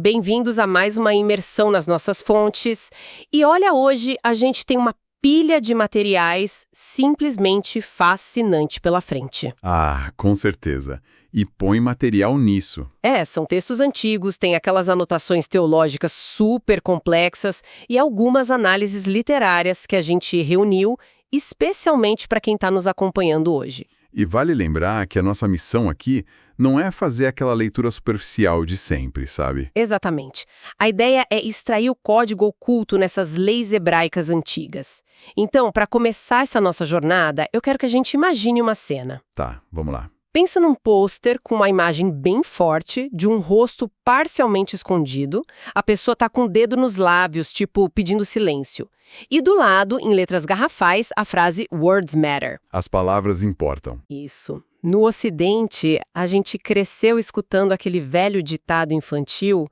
bem-vindos a mais uma imersão nas nossas fontes. E olha, hoje a gente tem uma pilha de materiais simplesmente fascinante pela frente. Ah, com certeza. E põe material nisso. São textos antigos, tem aquelas anotações teológicas super complexas e algumas análises literárias que a gente reuniu, especialmente para quem está nos acompanhando hoje. E vale lembrar que a nossa missão aqui não é fazer aquela leitura superficial de sempre, sabe? Exatamente. A ideia é extrair o código oculto nessas leis hebraicas antigas. Então, para começar essa nossa jornada, eu quero que a gente imagine uma cena. Tá, vamos lá. Pensa num pôster com uma imagem bem forte de um rosto parcialmente escondido. A pessoa está com o dedo nos lábios, tipo pedindo silêncio. E do lado, em letras garrafais, a frase Words Matter. As palavras importam. Isso. No Ocidente, a gente cresceu escutando aquele velho ditado infantil,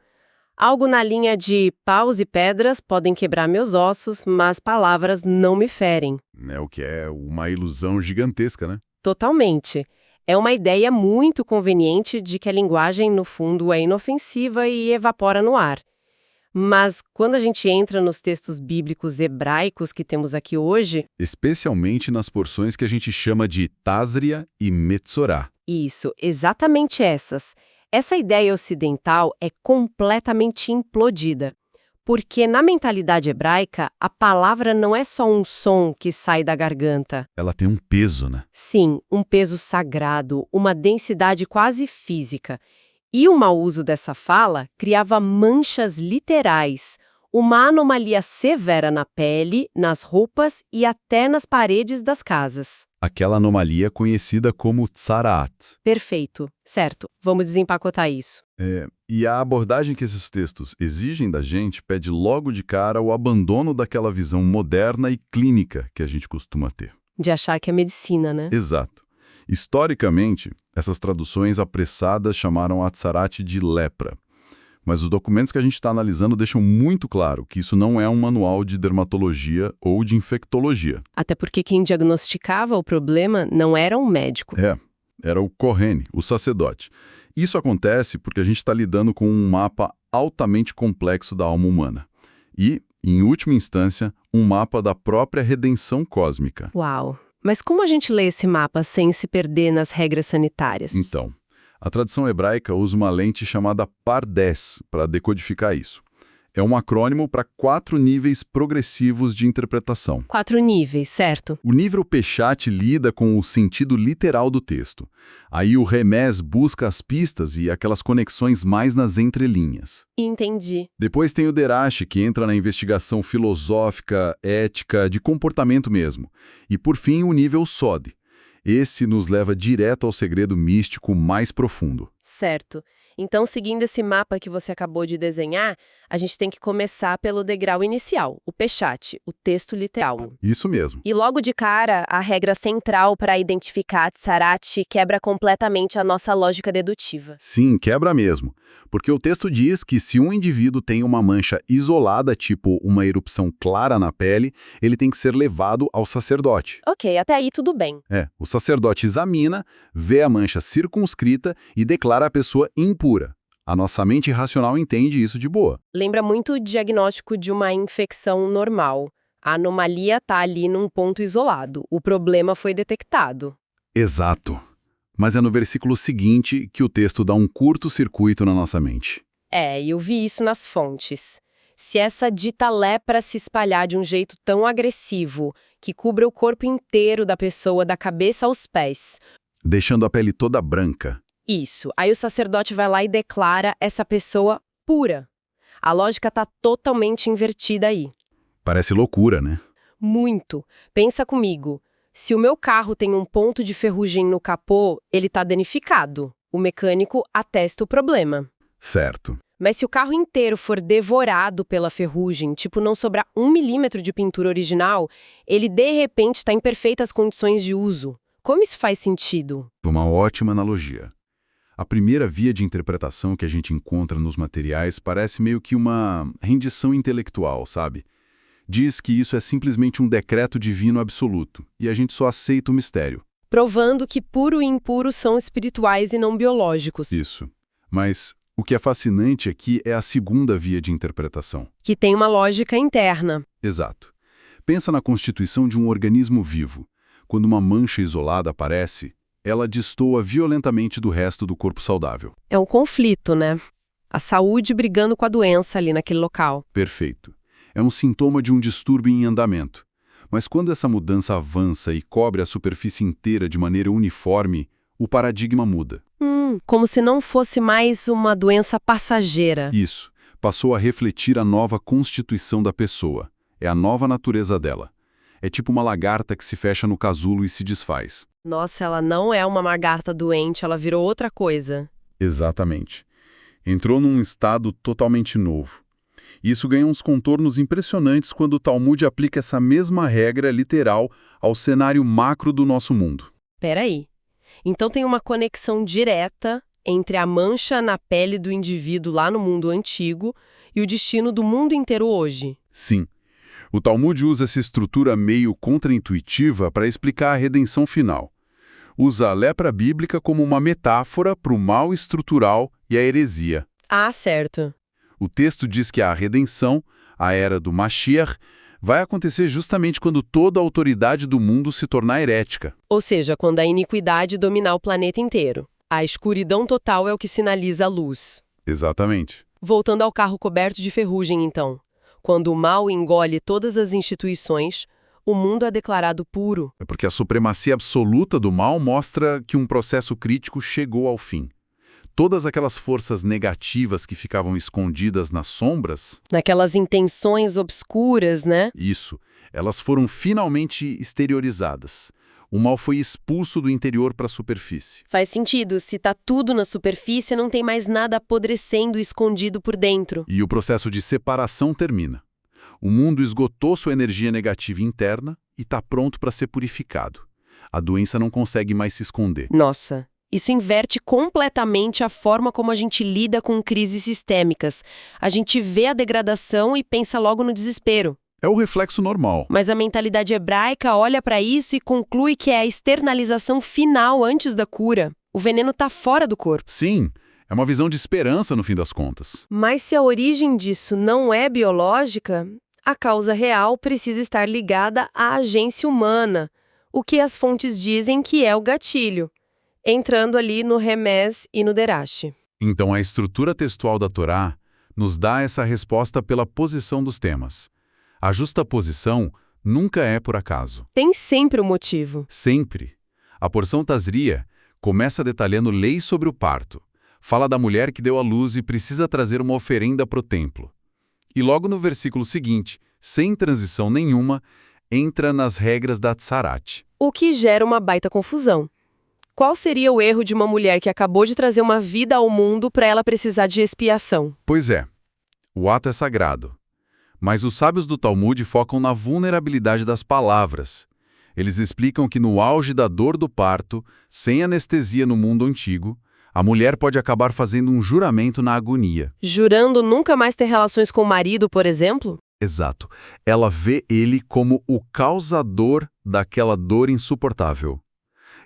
algo na linha de paus e pedras podem quebrar meus ossos, mas palavras não me ferem. O que é uma ilusão gigantesca, né? Totalmente. É uma ideia muito conveniente de que a linguagem, no fundo, é inofensiva e evapora no ar. Mas quando a gente entra nos textos bíblicos hebraicos que temos aqui hoje... Especialmente nas porções que a gente chama de Tásria e Metzorá. Isso, exatamente essas. Essa ideia ocidental é completamente implodida. Porque na mentalidade hebraica, a palavra não é só um som que sai da garganta. Ela tem um peso, né? Sim, um peso sagrado, uma densidade quase física. E o mau uso dessa fala criava manchas literais, uma anomalia severa na pele, nas roupas e até nas paredes das casas. Aquela anomalia conhecida como tzaraat. Perfeito, certo. Vamos desempacotar isso. E a abordagem que esses textos exigem da gente pede logo de cara o abandono daquela visão moderna e clínica que a gente costuma ter. De achar que é medicina, né? Exato. Historicamente, essas traduções apressadas chamaram a tzaraat de lepra. Mas os documentos que a gente está analisando deixam muito claro que isso não é um manual de dermatologia ou de infectologia. Até porque quem diagnosticava o problema não era um médico. Era o Kohen, o sacerdote. Isso acontece porque a gente está lidando com um mapa altamente complexo da alma humana. E, em última instância, um mapa da própria redenção cósmica. Uau! Mas como a gente lê esse mapa sem se perder nas regras sanitárias? Então, a tradição hebraica usa uma lente chamada Pardes para decodificar isso. É um acrônimo para 4 níveis progressivos de interpretação. 4 níveis, certo? O nível Peshat lida com o sentido literal do texto. Aí o Remez busca as pistas e aquelas conexões mais nas entrelinhas. Entendi. Depois tem o Derash, que entra na investigação filosófica, ética, de comportamento mesmo. E por fim o nível Sod. Esse nos leva direto ao segredo místico mais profundo. Certo. Então, seguindo esse mapa que você acabou de desenhar, a gente tem que começar pelo degrau inicial, o Peshat, o texto literal. Isso mesmo. E logo de cara, a regra central para identificar a tzaraat quebra completamente a nossa lógica dedutiva. Sim, quebra mesmo. Porque o texto diz que se um indivíduo tem uma mancha isolada, tipo uma erupção clara na pele, ele tem que ser levado ao sacerdote. Ok, até aí tudo bem. O sacerdote examina, vê a mancha circunscrita e declara a pessoa impura. A nossa mente racional entende isso de boa. Lembra muito o diagnóstico de uma infecção normal. A anomalia está ali num ponto isolado. O problema foi detectado. Exato. Mas é no versículo seguinte que o texto dá um curto-circuito na nossa mente. Eu vi isso nas fontes. Se essa dita lepra se espalhar de um jeito tão agressivo, que cubra o corpo inteiro da pessoa da cabeça aos pés. Deixando a pele toda branca. Isso. Aí o sacerdote vai lá e declara essa pessoa pura. A lógica está totalmente invertida aí. Parece loucura, né? Muito. Pensa comigo. Se o meu carro tem um ponto de ferrugem no capô, ele está danificado. O mecânico atesta o problema. Certo. Mas se o carro inteiro for devorado pela ferrugem, tipo não sobrar 1 milímetro de pintura original, ele de repente está em perfeitas condições de uso. Como isso faz sentido? Uma ótima analogia. A primeira via de interpretação que a gente encontra nos materiais parece meio que uma rendição intelectual, sabe? Diz que isso é simplesmente um decreto divino absoluto, e a gente só aceita o mistério. Provando que puro e impuro são espirituais e não biológicos. Isso. Mas O que é fascinante aqui é a segunda via de interpretação. Que tem uma lógica interna. Exato. Pensa na constituição de um organismo vivo. Quando uma mancha isolada aparece, ela destoa violentamente do resto do corpo saudável. É um conflito, né? A saúde brigando com a doença ali naquele local. Perfeito. É um sintoma de um distúrbio em andamento. Mas quando essa mudança avança e cobre a superfície inteira de maneira uniforme, o paradigma muda. Como se não fosse mais uma doença passageira. Isso. Passou a refletir a nova constituição da pessoa. É a nova natureza dela. É tipo uma lagarta que se fecha no casulo e se desfaz. Nossa, ela não é uma lagarta doente, ela virou outra coisa. Exatamente. Entrou num estado totalmente novo. Isso ganha uns contornos impressionantes quando o Talmud aplica essa mesma regra literal ao cenário macro do nosso mundo. Peraí. Então tem uma conexão direta entre a mancha na pele do indivíduo lá no mundo antigo e o destino do mundo inteiro hoje. Sim. O Talmud usa essa estrutura meio contraintuitiva para explicar a redenção final. Usa a lepra bíblica como uma metáfora para o mal estrutural e a heresia. Ah, certo. O texto diz que a redenção, a era do Mashiach, vai acontecer justamente quando toda a autoridade do mundo se tornar herética. Ou seja, quando a iniquidade dominar o planeta inteiro. A escuridão total é o que sinaliza a luz. Exatamente. Voltando ao carro coberto de ferrugem, então. Quando o mal engole todas as instituições, o mundo é declarado puro. É porque a supremacia absoluta do mal mostra que um processo crítico chegou ao fim. Todas aquelas forças negativas que ficavam escondidas nas sombras... Naquelas intenções obscuras, né? Isso. Elas foram finalmente exteriorizadas. O mal foi expulso do interior para a superfície. Faz sentido. Se tá tudo na superfície, não tem mais nada apodrecendo escondido por dentro. E o processo de separação termina. O mundo esgotou sua energia negativa interna e está pronto para ser purificado. A doença não consegue mais se esconder. Nossa, isso inverte completamente a forma como a gente lida com crises sistêmicas. A gente vê a degradação e pensa logo no desespero. É o reflexo normal. Mas a mentalidade hebraica olha para isso e conclui que é a externalização final antes da cura. O veneno está fora do corpo. Sim, é uma visão de esperança no fim das contas. Mas se a origem disso não é biológica, a causa real precisa estar ligada à agência humana, o que as fontes dizem que é o gatilho, entrando ali no remez e no derache. Então a estrutura textual da Torá nos dá essa resposta pela posição dos temas. A justaposição nunca é por acaso. Tem sempre um motivo. Sempre. A porção Tazria começa detalhando leis sobre o parto. Fala da mulher que deu à luz e precisa trazer uma oferenda para o templo. E logo no versículo seguinte, sem transição nenhuma, entra nas regras da Tsarat. O que gera uma baita confusão. Qual seria o erro de uma mulher que acabou de trazer uma vida ao mundo para ela precisar de expiação? Pois é, o ato é sagrado. Mas os sábios do Talmud focam na vulnerabilidade das palavras. Eles explicam que no auge da dor do parto, sem anestesia no mundo antigo, a mulher pode acabar fazendo um juramento na agonia. Jurando nunca mais ter relações com o marido, por exemplo? Exato. Ela vê ele como o causador daquela dor insuportável.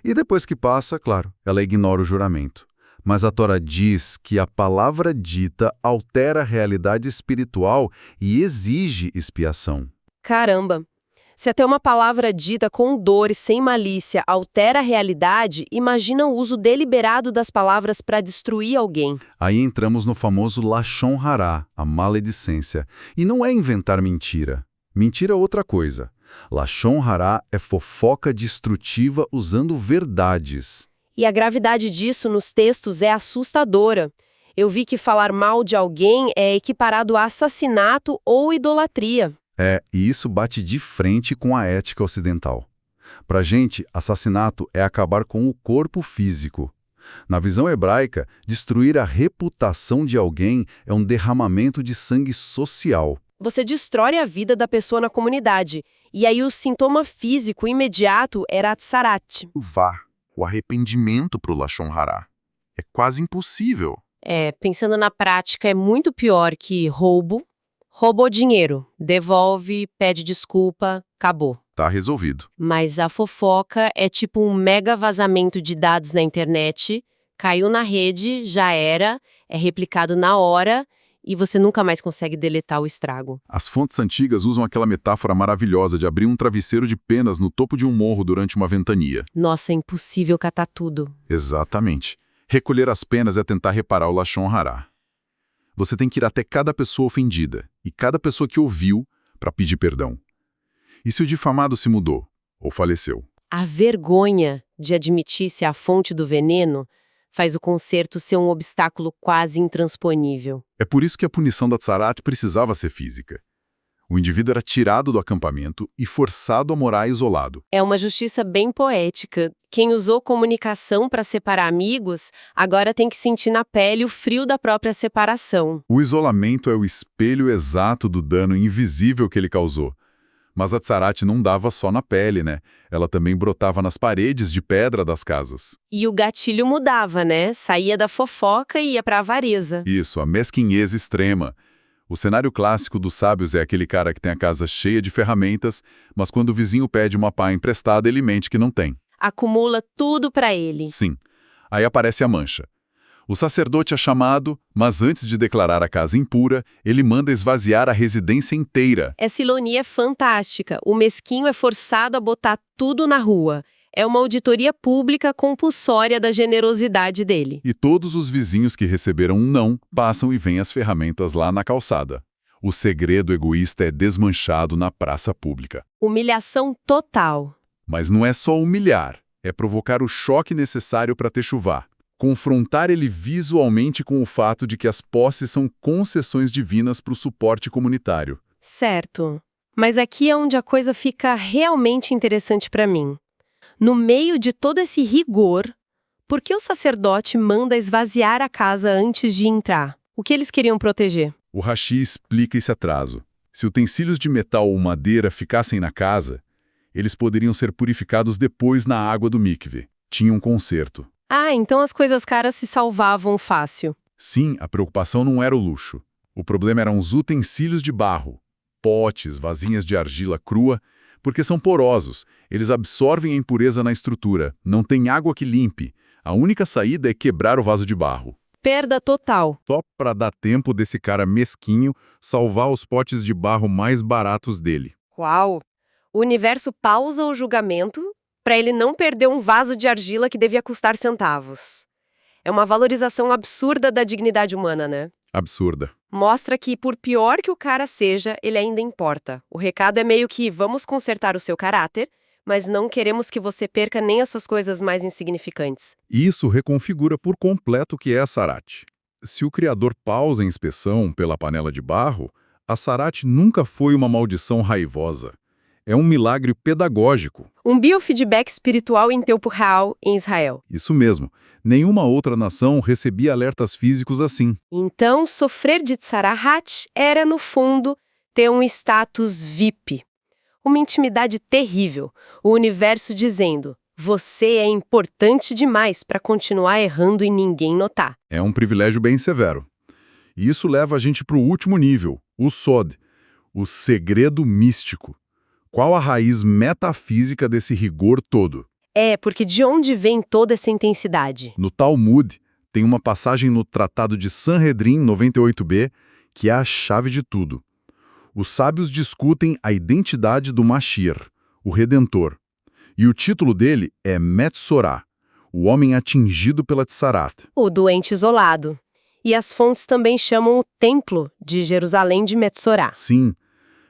E depois que passa, claro, ela ignora o juramento. Mas a Torá diz que a palavra dita altera a realidade espiritual e exige expiação. Caramba! Se até uma palavra dita com dor e sem malícia altera a realidade, imagina o uso deliberado das palavras para destruir alguém. Aí entramos no famoso Lashon Hará, a maledicência. E não é inventar mentira. Mentira é outra coisa. Lashon Hará é fofoca destrutiva usando verdades. E a gravidade disso nos textos é assustadora. Eu vi que falar mal de alguém é equiparado a assassinato ou idolatria. E isso bate de frente com a ética ocidental. Pra gente, assassinato é acabar com o corpo físico. Na visão hebraica, destruir a reputação de alguém é um derramamento de sangue social. Você destrói a vida da pessoa na comunidade. E aí o sintoma físico imediato era a tsarat. O arrependimento pro Lashon Hará. É quase impossível. Pensando na prática, é muito pior que roubo. Roubou dinheiro, devolve, pede desculpa, acabou. Tá resolvido. Mas a fofoca é tipo um mega vazamento de dados na internet Caiu na rede, já era, é replicado na hora e você nunca mais consegue deletar o estrago. As fontes antigas usam aquela metáfora maravilhosa de abrir um travesseiro de penas no topo de um morro durante uma ventania. Nossa, é impossível catar tudo. Exatamente. Recolher as penas é tentar reparar o Lashon Hara. Você tem que ir até cada pessoa ofendida e cada pessoa que ouviu para pedir perdão. E se o difamado se mudou ou faleceu? A vergonha de admitir-se a fonte do veneno faz o conserto ser um obstáculo quase intransponível. É por isso que a punição da Tzarat precisava ser física. O indivíduo era tirado do acampamento e forçado a morar isolado. É uma justiça bem poética. Quem usou comunicação para separar amigos, agora tem que sentir na pele o frio da própria separação. O isolamento é o espelho exato do dano invisível que ele causou. Mas a Tzarat não dava só na pele, né? Ela também brotava nas paredes de pedra das casas. E o gatilho mudava, né? Saía da fofoca e ia para a avareza. Isso, a mesquinhez extrema. O cenário clássico dos sábios é aquele cara que tem a casa cheia de ferramentas, mas quando o vizinho pede uma pá emprestada, ele mente que não tem. Acumula tudo para ele. Sim. Aí aparece a mancha. O sacerdote é chamado, mas antes de declarar a casa impura, ele manda esvaziar a residência inteira. Essa ironia é fantástica. O mesquinho é forçado a botar tudo na rua. É uma auditoria pública compulsória da generosidade dele. E todos os vizinhos que receberam um não passam e veem as ferramentas lá na calçada. O segredo egoísta é desmanchado na praça pública. Humilhação total. Mas não é só humilhar, é provocar o choque necessário para techuvá. Confrontar ele visualmente com o fato de que as posses são concessões divinas para o suporte comunitário. Certo. Mas aqui é onde a coisa fica realmente interessante para mim. No meio de todo esse rigor, por que o sacerdote manda esvaziar a casa antes de entrar? O que eles queriam proteger? O Rashi explica esse atraso. Se utensílios de metal ou madeira ficassem na casa, eles poderiam ser purificados depois na água do mikve. Tinha um conserto. Ah, então as coisas caras se salvavam fácil. Sim, a preocupação não era o luxo. O problema eram os utensílios de barro, potes, vasinhas de argila crua, porque são porosos, eles absorvem a impureza na estrutura, não tem água que limpe. A única saída é quebrar o vaso de barro. Perda total. Só para dar tempo desse cara mesquinho salvar os potes de barro mais baratos dele. Uau! O universo pausa o julgamento para ele não perder um vaso de argila que devia custar centavos. É uma valorização absurda da dignidade humana, né? Absurda. Mostra que, por pior que o cara seja, ele ainda importa. O recado é meio que vamos consertar o seu caráter, mas não queremos que você perca nem as suas coisas mais insignificantes. Isso reconfigura por completo o que é a Tzarat. Se o Criador pausa a inspeção pela panela de barro, a Tzarat nunca foi uma maldição raivosa. É um milagre pedagógico. Um biofeedback espiritual em tempo real em Israel. Isso mesmo. Nenhuma outra nação recebia alertas físicos assim. Então, sofrer de Tzarahat era, no fundo, ter um status VIP. Uma intimidade terrível. O universo dizendo, você é importante demais para continuar errando e ninguém notar. É um privilégio bem severo. E isso leva a gente para o último nível, o Sod, o segredo místico. Qual a raiz metafísica desse rigor todo? Porque de onde vem toda essa intensidade? No Talmud, tem uma passagem no Tratado de Sanhedrin 98b que é a chave de tudo. Os sábios discutem a identidade do Mashiach, o Redentor. E o título dele é Metzorah, o homem atingido pela Tzarat. O doente isolado. E as fontes também chamam o Templo de Jerusalém de Metzorah. Sim.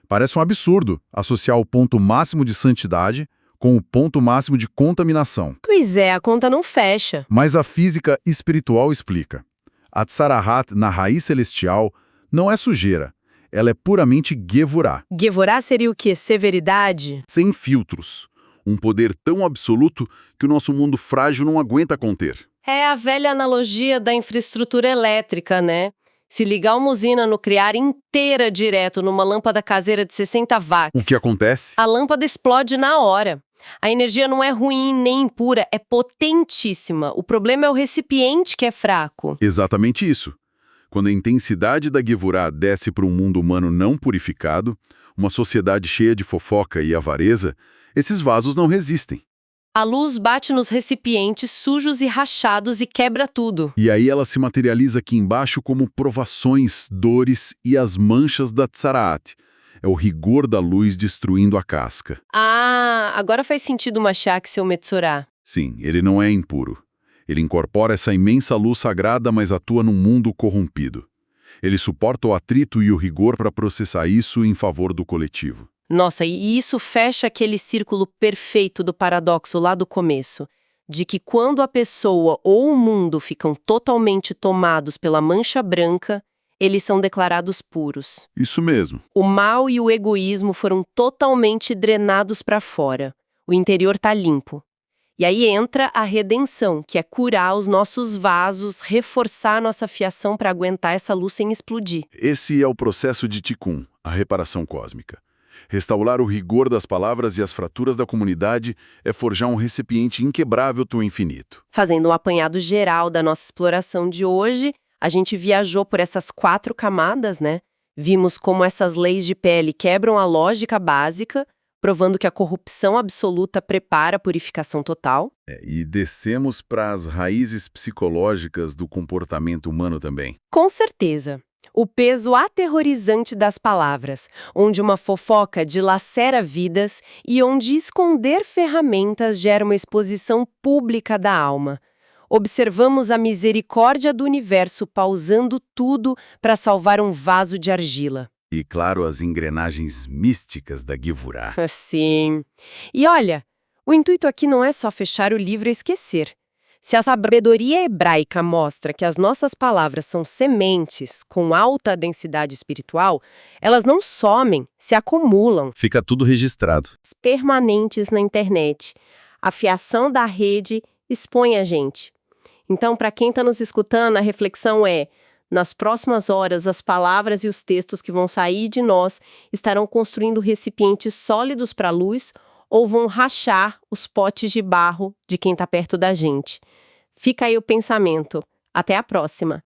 Parece um absurdo associar o ponto máximo de santidade com o ponto máximo de contaminação. Pois é, a conta não fecha. Mas a física espiritual explica. A Tzarahat, na raiz celestial, não é sujeira. Ela é puramente Gevurah. Gevurah seria o quê? Severidade? Sem filtros. Um poder tão absoluto que o nosso mundo frágil não aguenta conter. É a velha analogia da infraestrutura elétrica, né? Se ligar uma usina nuclear inteira direto numa lâmpada caseira de 60 watts, O que acontece? a lâmpada explode na hora. A energia não é ruim nem impura, é potentíssima. O problema é o recipiente que é fraco. Exatamente isso. Quando a intensidade da Gevurah desce para um mundo humano não purificado, uma sociedade cheia de fofoca e avareza, esses vasos não resistem. A luz bate nos recipientes sujos e rachados e quebra tudo. E aí ela se materializa aqui embaixo como provações, dores e as manchas da Tzaraat. É o rigor da luz destruindo a casca. Ah, agora faz sentido o Mashiach ser o Metzorá. Sim, ele não é impuro. Ele incorpora essa imensa luz sagrada, mas atua num mundo corrompido. Ele suporta o atrito e o rigor para processar isso em favor do coletivo. Nossa, e isso fecha aquele círculo perfeito do paradoxo lá do começo, de que quando a pessoa ou o mundo ficam totalmente tomados pela mancha branca, eles são declarados puros. Isso mesmo. O mal e o egoísmo foram totalmente drenados para fora. O interior está limpo. E aí entra a redenção, que é curar os nossos vasos, reforçar nossa fiação para aguentar essa luz sem explodir. Esse é o processo de Tikkun, a reparação cósmica. Restaurar o rigor das palavras e as fraturas da comunidade é forjar um recipiente inquebrável do infinito. Fazendo um apanhado geral da nossa exploração de hoje, a gente viajou por essas 4 camadas, né? Vimos como essas leis de pele quebram a lógica básica, provando que a corrupção absoluta prepara a purificação total. E descemos para as raízes psicológicas do comportamento humano também. Com certeza. O peso aterrorizante das palavras, onde uma fofoca dilacera vidas e onde esconder ferramentas gera uma exposição pública da alma. Observamos a misericórdia do universo pausando tudo para salvar um vaso de argila. E, claro, as engrenagens místicas da Gevurah. Sim. E olha, o intuito aqui não é só fechar o livro e esquecer. Se a sabedoria hebraica mostra que as nossas palavras são sementes com alta densidade espiritual, elas não somem, se acumulam. Fica tudo registrado. Permanentes na internet. A fiação da rede expõe a gente. Então, para quem está nos escutando, a reflexão é: nas próximas horas, as palavras e os textos que vão sair de nós estarão construindo recipientes sólidos para a luz ou vão rachar os potes de barro de quem está perto da gente. Fica aí o pensamento. Até a próxima!